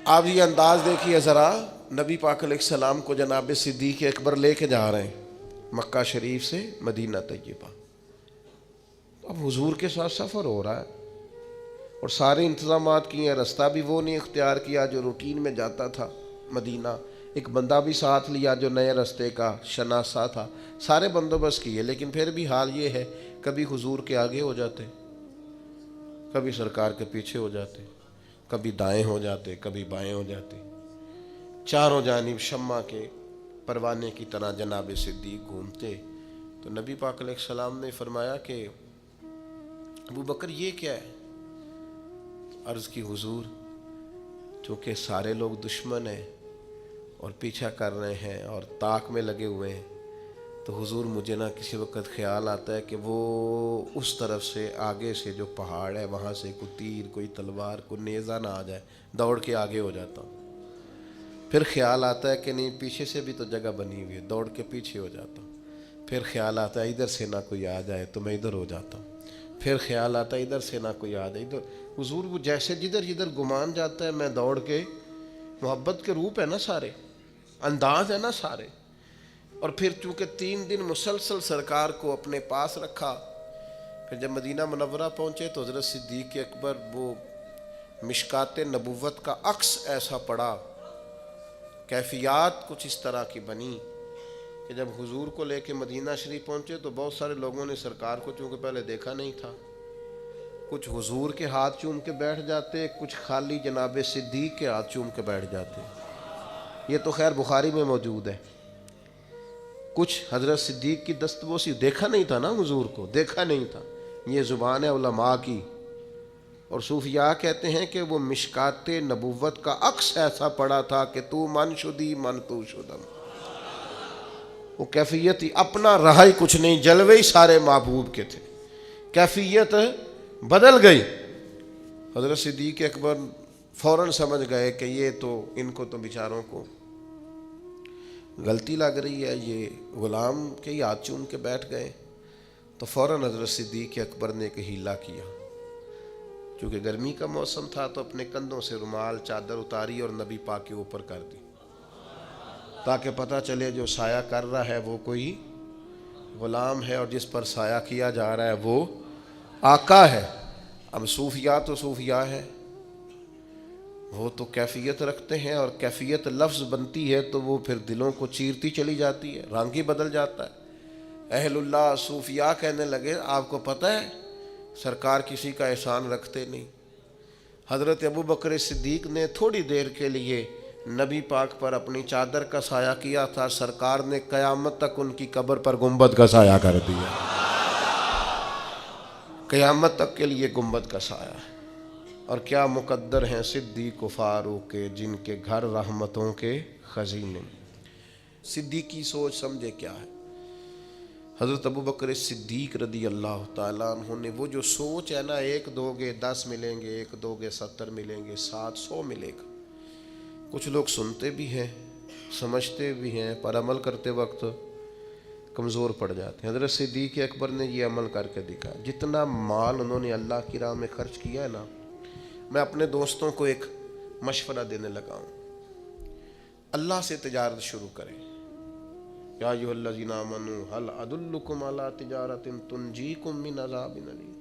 آپ یہ انداز دیکھیے ذرا، نبی پاک علیہ السلام کو جناب صدیق اکبر لے کے جا رہے ہیں مکہ شریف سے مدینہ طیبہ. اب حضور کے ساتھ سفر ہو رہا ہے اور سارے انتظامات کیے ہیں. رستہ بھی وہ نہیں اختیار کیا جو روٹین میں جاتا تھا مدینہ، ایک بندہ بھی ساتھ لیا جو نئے رستے کا شناسا تھا. سارے بندوبست کیے، لیکن پھر بھی حال یہ ہے کبھی حضور کے آگے ہو جاتے، کبھی سرکار کے پیچھے ہو جاتے، کبھی دائیں ہو جاتے، کبھی بائیں ہو جاتے. چاروں جانب شمع کے پروانے کی طرح جناب صدیق گھومتے. تو نبی پاک علیہ السلام نے فرمایا کہ ابو بکر یہ کیا ہے؟ عرض کی حضور چونکہ سارے لوگ دشمن ہیں اور پیچھا کر رہے ہیں اور طاق میں لگے ہوئے ہیں، تو حضور مجھے نہ کسی وقت خیال آتا ہے کہ وہ اس طرف سے آگے سے جو پہاڑ ہے وہاں سے کوئی تیر، کوئی تلوار، کوئی نیزہ نہ آ جائے، دوڑ کے آگے ہو جاتا ہوں. پھر خیال آتا ہے کہ نہیں پیچھے سے بھی تو جگہ بنی ہوئی ہے، دوڑ کے پیچھے ہو جاتا ہوں. پھر خیال آتا ہے ادھر سے نہ کوئی آ جائے تو میں ادھر ہو جاتا ہوں. پھر خیال آتا ہے ادھر سے نہ کوئی آ جائے ادھر. حضور وہ جیسے جدھر جدھر گمان جاتا ہے میں دوڑ کے، محبت کے روپ ہے نا سارے، انداز ہے نا سارے. اور پھر چونکہ 3 دن مسلسل سرکار کو اپنے پاس رکھا، پھر جب مدینہ منورہ پہنچے تو حضرت صدیق اکبر وہ مشکات نبوت کا عکس ایسا پڑا، کیفیات کچھ اس طرح کی بنی کہ جب حضور کو لے کے مدینہ شریف پہنچے تو بہت سارے لوگوں نے سرکار کو چونکہ پہلے دیکھا نہیں تھا، کچھ حضور کے ہاتھ چوم کے بیٹھ جاتے، کچھ خالی جناب صدیق کے ہاتھ چوم کے بیٹھ جاتے. یہ تو خیر بخاری میں موجود ہے. کچھ حضرت صدیق کی دستبوسی، دیکھا نہیں تھا نا حضور کو، دیکھا نہیں تھا. یہ زبان ہے علماء کی، اور صوفیاء کہتے ہیں کہ وہ مشکات نبوت کا عکس ایسا پڑا تھا کہ تو من شدی من تو شدم. وہ کیفیت ہی اپنا رہا ہی کچھ نہیں، جلوے ہی سارے محبوب کے تھے. کیفیت بدل گئی. حضرت صدیق اکبر فوراً سمجھ گئے کہ یہ تو ان کو تو بیچاروں کو غلطی لگ رہی ہے، یہ غلام کے ہی ہاتھ چوم کے بیٹھ گئے. تو فوراً حضرت صدیق اکبر نے ایک ہیلا کیا. چونکہ گرمی کا موسم تھا تو اپنے کندھوں سے رومال چادر اتاری اور نبی پاک کے اوپر کر دی، تاکہ پتہ چلے جو سایہ کر رہا ہے وہ کوئی غلام ہے اور جس پر سایہ کیا جا رہا ہے وہ آقا ہے. اب صوفیاء تو صوفیاء ہے، وہ تو کیفیت رکھتے ہیں، اور کیفیت لفظ بنتی ہے تو وہ پھر دلوں کو چیرتی چلی جاتی ہے، رنگ ہی بدل جاتا ہے. اہل اللہ صوفیاء کہنے لگے آپ کو پتہ ہے سرکار کسی کا احسان رکھتے نہیں. حضرت ابو بکر صدیق نے تھوڑی دیر کے لیے نبی پاک پر اپنی چادر کا سایہ کیا تھا، سرکار نے قیامت تک ان کی قبر پر گنبد کا سایہ کر دیا. قیامت تک کے لیے گنبد کا سایہ ہے. اور کیا مقدر ہیں صدیق و فاروق کے، جن کے گھر رحمتوں کے خزینے. صدیقی سوچ سمجھے کیا ہے. حضرت ابو بکر صدیق رضی اللہ تعالیٰ عنہ نے وہ جو سوچ ہے نا، 1 دو گے 10 ملیں گے، 1 دو گے 70 ملیں گے، 700 ملے گا. کچھ لوگ سنتے بھی ہیں، سمجھتے بھی ہیں، پر عمل کرتے وقت کمزور پڑ جاتے ہیں. حضرت صدیق اکبر نے یہ عمل کر کے دکھا. جتنا مال انہوں نے اللہ کی راہ میں خرچ کیا ہے نا، میں اپنے دوستوں کو ایک مشورہ دینے لگا ہوں، اللہ سے تجارت شروع کریں. یا ایھا الذین آمنوا ھل ادلکم علی تجارۃ تنجیکم من عذاب الیم.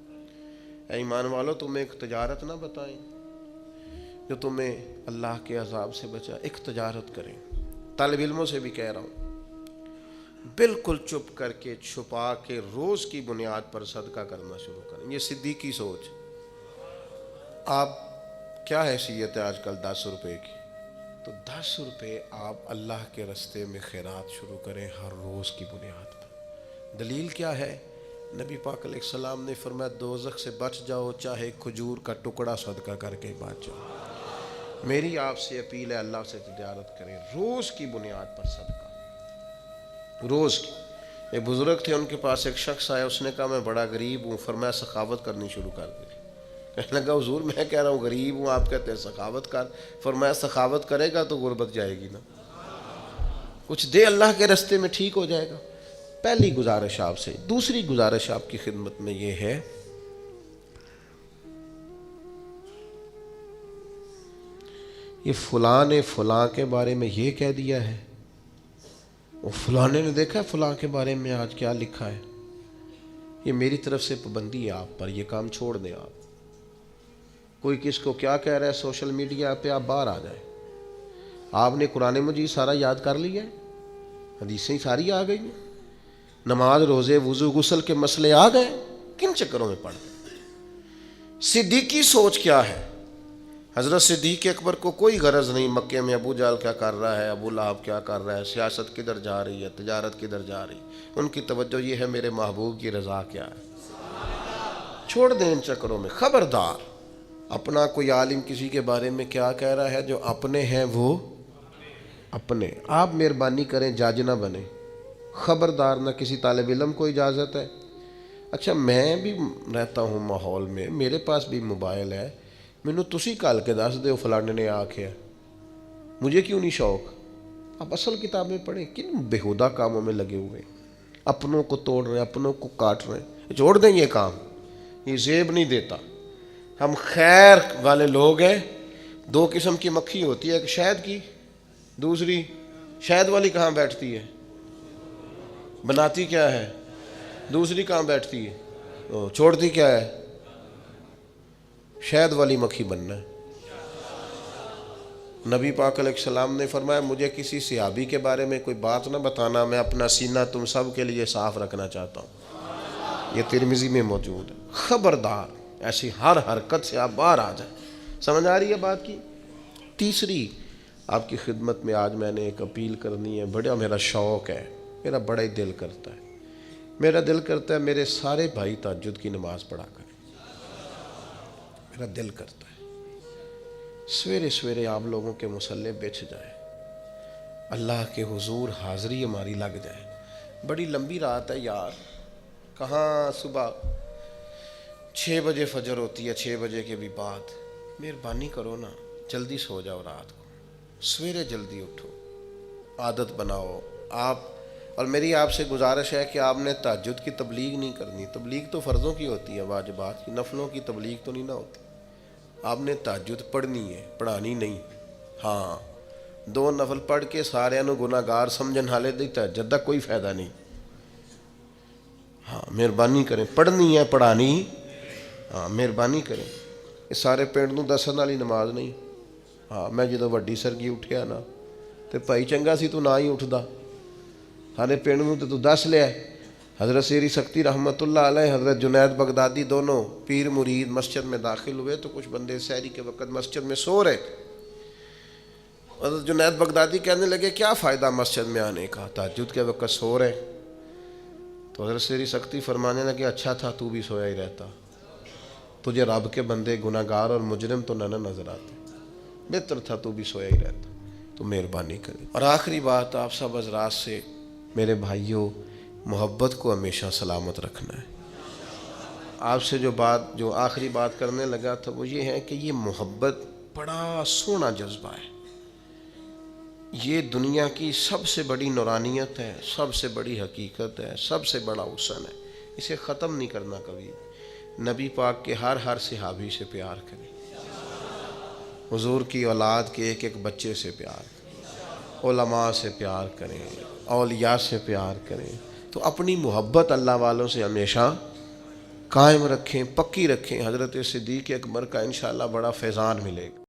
اے ایمان والو تمہیں ایک تجارت نہ بتائیں جو تمہیں اللہ کے عذاب سے بچا. ایک تجارت کریں. طالب علموں سے بھی کہہ رہا ہوں، بالکل چپ کر کے چھپا کے روز کی بنیاد پر صدقہ کرنا شروع کریں. یہ صدیقی سوچ. آپ کیا حیثیت ہے آج کل 10 روپے کی؟ تو 10 روپے آپ اللہ کے رستے میں خیرات شروع کریں ہر روز کی بنیاد پر. دلیل کیا ہے؟ نبی پاک علیہ السلام نے فرمایا دوزخ سے بچ جاؤ چاہے کھجور کا ٹکڑا صدقہ کر کے بچ جاؤ. میری آپ سے اپیل ہے اللہ سے تجارت کریں روز کی بنیاد پر صدقہ. روز کی. ایک بزرگ تھے، ان کے پاس ایک شخص آیا، اس نے کہا میں بڑا غریب ہوں. فرمایا سخاوت کرنی شروع کر دی. کہنے لگا حضور میں کہہ رہا ہوں غریب ہوں، آپ کہتے ہیں سخاوت کر. فرمایا سخاوت کرے گا تو غربت جائے گی نا. کچھ دے اللہ کے رستے میں، ٹھیک ہو جائے گا. پہلی گزارش آپ سے. دوسری گزارش آپ کی خدمت میں یہ ہے، یہ فلاں نے فلاں کے بارے میں یہ کہہ دیا ہے، وہ فلاں نے دیکھا ہے فلاں کے بارے میں آج کیا لکھا ہے، یہ میری طرف سے پابندی ہے آپ پر، یہ کام چھوڑ دیں آپ۔ کوئی کس کو کیا کہہ رہا ہے سوشل میڈیا پہ، آپ باہر آ جائیں۔ آپ نے قرآن مجید سارا یاد کر لیا ہے، حدیثیں ساری آ گئی ہیں، نماز روزے وضو غسل کے مسئلے آ گئے، کن چکروں میں پڑ گئے؟ صدیقی سوچ کیا ہے؟ حضرت صدیق اکبر کو کوئی غرض نہیں مکے میں ابو جہل کیا کر رہا ہے، ابو لہب کیا کر رہا ہے، سیاست کدھر جا رہی ہے، تجارت کدھر جا رہی ہے، ان کی توجہ یہ ہے میرے محبوب کی رضا کیا ہے۔ چھوڑ دیں ان چکروں میں۔ خبردار، اپنا کوئی عالم کسی کے بارے میں کیا کہہ رہا ہے، جو اپنے ہیں وہ اپنے، آپ مہربانی کریں جج نہ بنیں۔ خبردار، نہ کسی طالب علم کو اجازت ہے۔ اچھا میں بھی رہتا ہوں ماحول میں، میرے پاس بھی موبائل ہے، مینوں تسی کل کے دس دیو فلانے نے آکھیا، مجھے کیوں نہیں شوق؟ آپ اصل کتابیں پڑھیں، کن بےہودہ کاموں میں لگے ہوئے، اپنوں کو توڑ رہے ہیں، اپنوں کو کاٹ رہے ہیں۔ چھوڑ دیں یہ کام، یہ زیب نہیں دیتا۔ ہم خیر والے لوگ ہیں۔ دو قسم کی مکھی ہوتی ہے، ایک شہد کی، دوسری شہد والی کہاں بیٹھتی ہے، بناتی کیا ہے، دوسری کہاں بیٹھتی ہے، چھوڑتی کیا ہے، شہد والی مکھی بننا ہے۔ نبی پاک علیہ السلام نے فرمایا مجھے کسی صحابی کے بارے میں کوئی بات نہ بتانا، میں اپنا سینہ تم سب کے لیے صاف رکھنا چاہتا ہوں۔ یہ ترمذی میں موجود ہے۔ خبردار، ایسی ہر حرکت سے آپ باہر آ جائیں۔ سمجھ آ رہی ہے بات کی؟ تیسری آپ کی خدمت میں آج میں نے ایک اپیل کرنی ہے، بڑا میرا شوق ہے، میرا بڑا ہی دل کرتا ہے، میرا دل کرتا ہے میرے سارے بھائی تہجد کی نماز پڑھا کریں، میرا دل کرتا ہے سویرے سویرے آپ لوگوں کے مصلے بچھ جائیں، اللہ کے حضور حاضری ہماری لگ جائے۔ بڑی لمبی رات ہے یار، کہاں صبح 6 بجے فجر ہوتی ہے، 6 بجے کے بھی بعد، مہربانی کرو نا جلدی سو جاؤ، رات کو سویرے جلدی اٹھو، عادت بناؤ آپ۔ اور میری آپ سے گزارش ہے کہ آپ نے تہجد کی تبلیغ نہیں کرنی، تبلیغ تو فرضوں کی ہوتی ہے، واجبات کی، نفلوں کی تبلیغ تو نہیں نہ ہوتی۔ آپ نے تہجد پڑھنی ہے، پڑھانی نہیں۔ ہاں 2 نفل پڑھ کے سارے نو گناہ گار سمجھن حالے دی تہجد دا کوئی فائدہ نہیں۔ ہاں مہربانی کریں، پڑھنی ہے پڑھانی، ہاں مہربانی کریں۔ یہ سارے پنڈ نو دسن والی نماز نہیں۔ ہاں میں جدو وڈی سرگی اٹھیا نا تے بھائی چنگا سی تو نہ ہی اٹھدا، سارے پنڈ نو تے تو دس لیا۔ حضرت سیری سکتی رحمت اللہ علیہ، حضرت جنید بغدادی دونوں پیر مرید مسجد میں داخل ہوئے تو کچھ بندے سحری کے وقت مسجد میں سو رہے تھے۔ حضرت جنید بغدادی کہنے لگے کیا فائدہ مسجد میں آنے کا، تہجد کے وقت سو رہے۔ تو حضرت سیری سکتی فرمانے لگے اچھا تھا تو بھی سویا ہی رہتا، تجھے رب کے بندے گناہ گار اور مجرم تو نہ نظر آتے، بہتر تھا تو بھی سویا ہی رہتا۔ تو مہربانی کریں۔ اور آخری بات آپ سب حضرات سے، میرے بھائیوں، محبت کو ہمیشہ سلامت رکھنا ہے۔ آپ سے جو آخری بات کرنے لگا تھا وہ یہ ہے کہ یہ محبت بڑا سونا جذبہ ہے، یہ دنیا کی سب سے بڑی نورانیت ہے، سب سے بڑی حقیقت ہے، سب سے بڑا حسن ہے، اسے ختم نہیں کرنا کبھی۔ نبی پاک کے ہر صحابی سے پیار کریں، حضور کی اولاد کے ایک بچے سے پیار کریں، علماء سے پیار کریں، اولیاء سے پیار کریں، تو اپنی محبت اللہ والوں سے ہمیشہ قائم رکھیں، پکی رکھیں۔ حضرت صدیق اکبر کا انشاءاللہ بڑا فیضان ملے گا۔